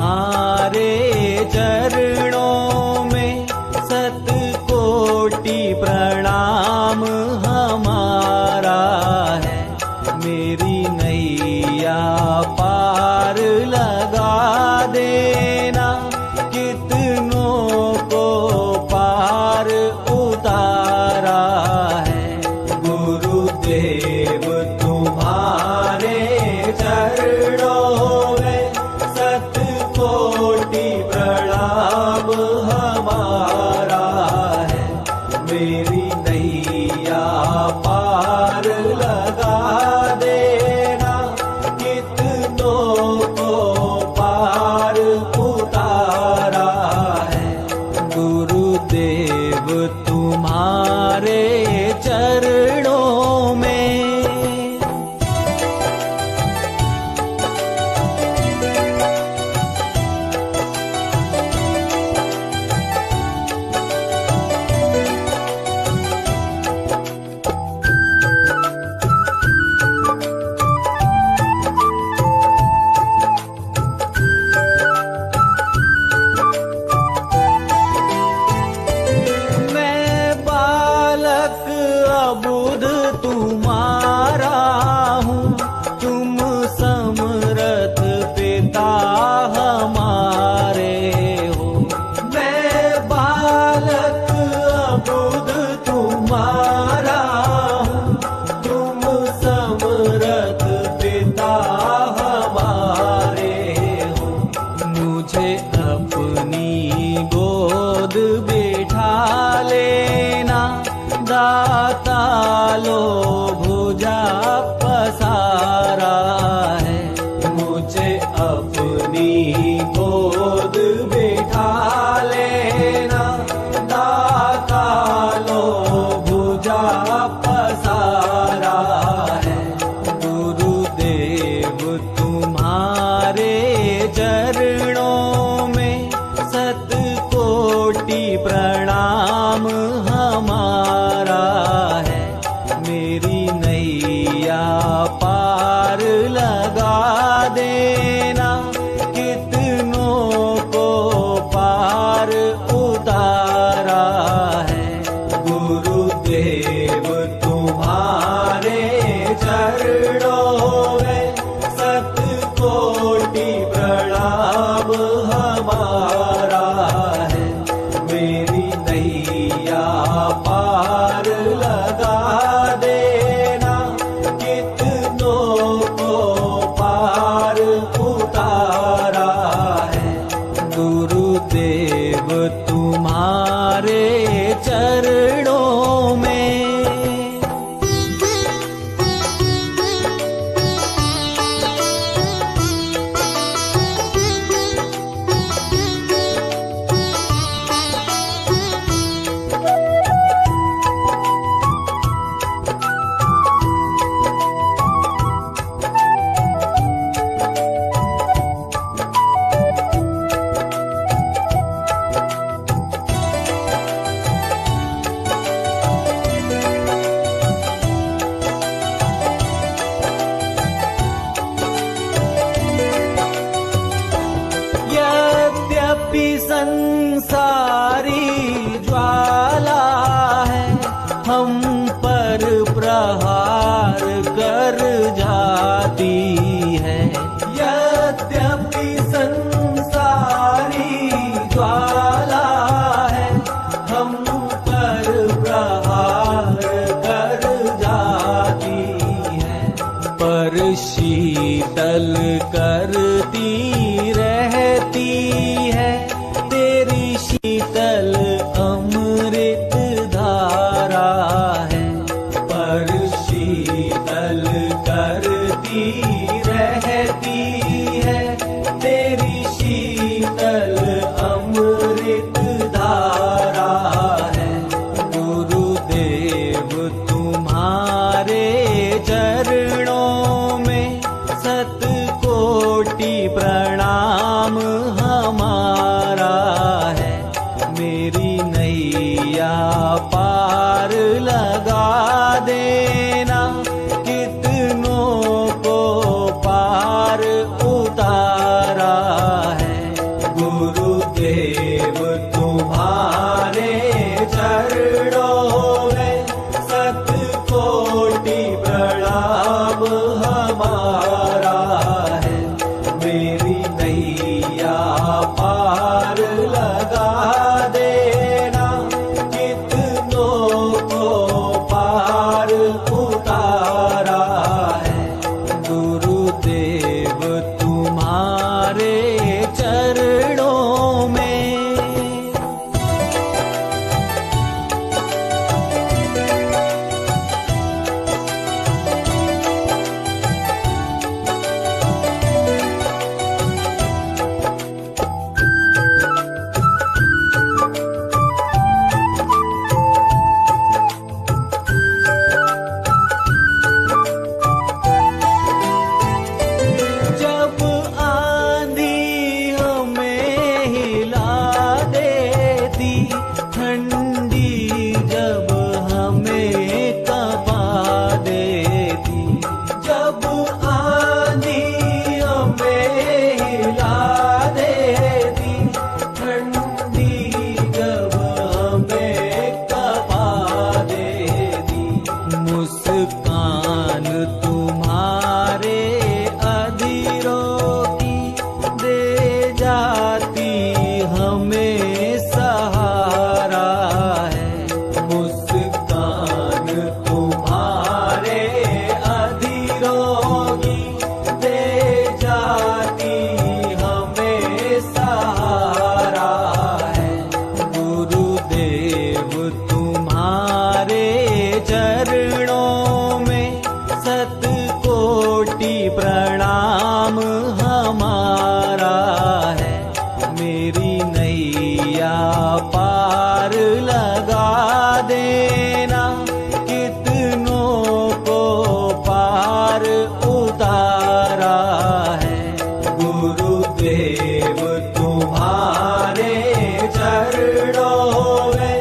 तुम्हारे चरणों में शतकोटि प्रणाम हमारा है। मेरी नैया पार लगा देना, कितनों को पार उतारा है। गुरुदेव तुम्हारे चरणों में शतकोटि प्रणाम हमारा है। मेरी नैया पार लगा देना, कितनों को पार उतारा है। गुरुदेव तुम्हारे चरणों में। अबुध तुम्हारा हूँ, तुम समर्थ पिता हमारे हो। मैं बालक अबुध तुम्हारा हूँ, तुम समर्थ पिता हमारे हो। मुझे अपनी गोद बिठा लेना, दाता लो भुजा पसारा है। मुझे अपनी गोद बिठा लेना, दाता लो भुजा पसारा है। गुरुदेव तुम्हारे चरणों में शतकोटि प्रणाम हमारा है। मेरी नैया पार लगा देना, कितनों को पार उतारा है। गुरुदेव तुम्हारे चरणों में शतकोटि प्रणाम हमारा है। मेरी नैया पार लगा देना, कितनों को पार उतारा है। गुरुदेव तुम्हारे चरणों में। यद्यपि संसारी ज्वाला है, हम पर प्रहार कर जाती है। यद्यपि संसारी ज्वाला है, हम पर प्रहार कर जाती है। पर शीतल करती रहती है तेरी शीतल अमृत धारा है। पर शीतल करती रहती है तेरी शीतल अमृत धारा है। गुरुदेव तुम्हारे चरणों में शतकोटि प्रणाम हमारा है। मेरी नैया पार लगा देना, कितनों को पार उतारा है। तुम्हारे चरणों में। मुस्कान तुम्हारे अधीरों की दे जाती हमें सहारा है। मुस्कान तुम्हारे अधीरों की दे जाती हमें सहारा है। गुरुदेव तुम्हारे चरणों में सतकोटि प्रणाम हमारा है। मेरी नैया पार लगा देना, कितनों को पार उतारा है। गुरुदेव तुम्हारे चरणों में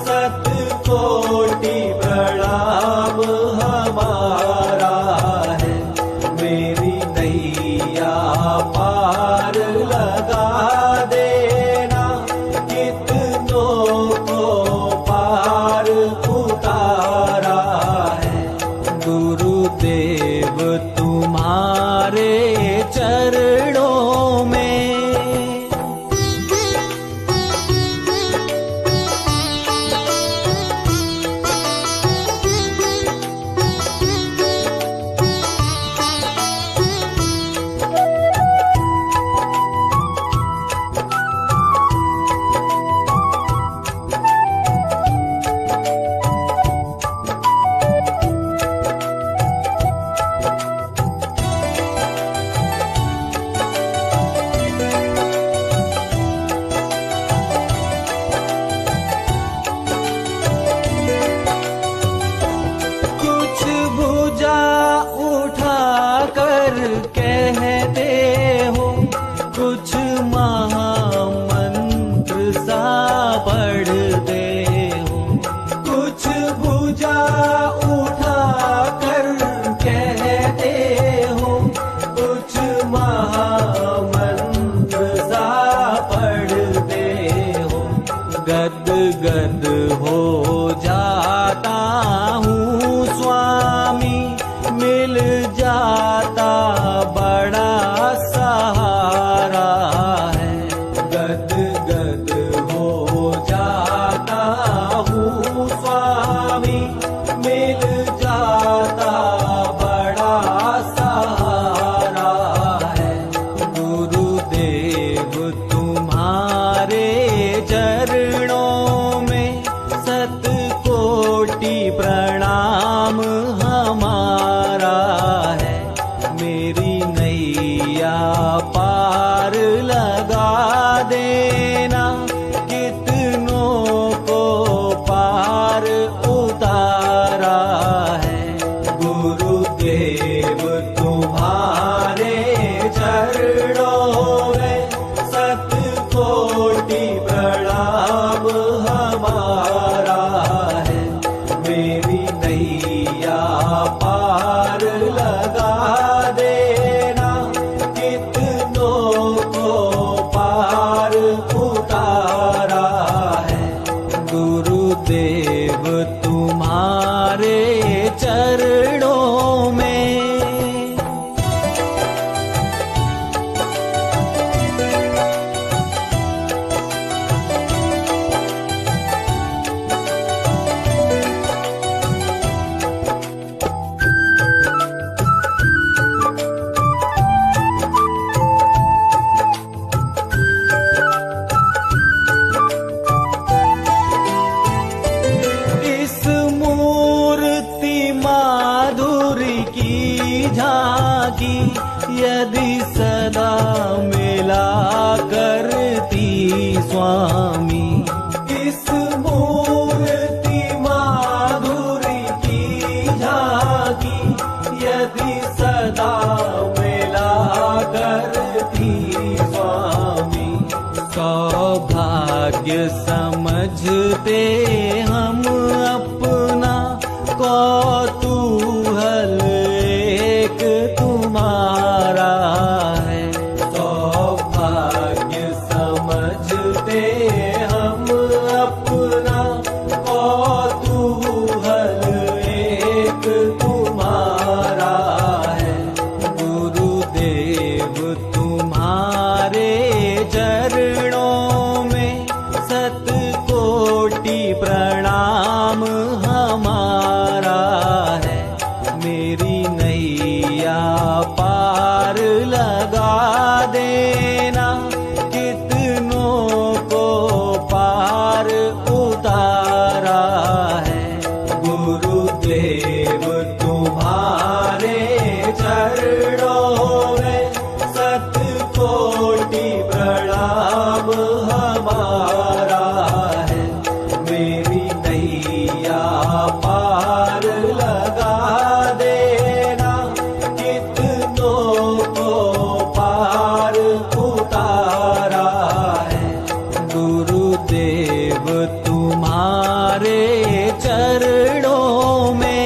सतकोटि प्रणाम हमारा है। मेरी नैया पार लगा देना, कितनों को पार उतारा है। गुरुदेव तुम्हारे चरणों में। भाग्य समझते हम अपना, कौतूहल एक तुम्हारा है। सौभाग्य समझते हम अपना, कौतूहल एक तुम्हारा है। गुरुदेव तुम्हारे चरणों में शतकोटि प्रणाम हमारा है। मेरी नैया पार लगा देना, कितनों को पार उतारा है। गुरुदेव तुम्हारे चरणों में शतकोटि प्रणाम हमारा है। मेरी नैया पार लगा देना, कितनों को पार उतारा है। गुरुदेव तुम्हारे चरणों में।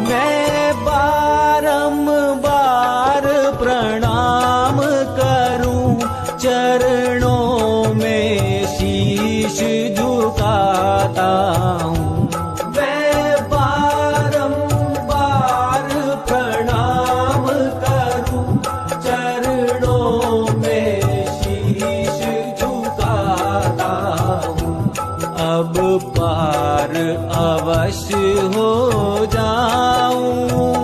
मैं बारंबार प्रणाम करूं, चरणों में शीश झुकाता हूं। मैं बारंबार प्रणाम करूं, चरणों में शीश झुकाता हूं। अब पार अवश्य हो जाऊं,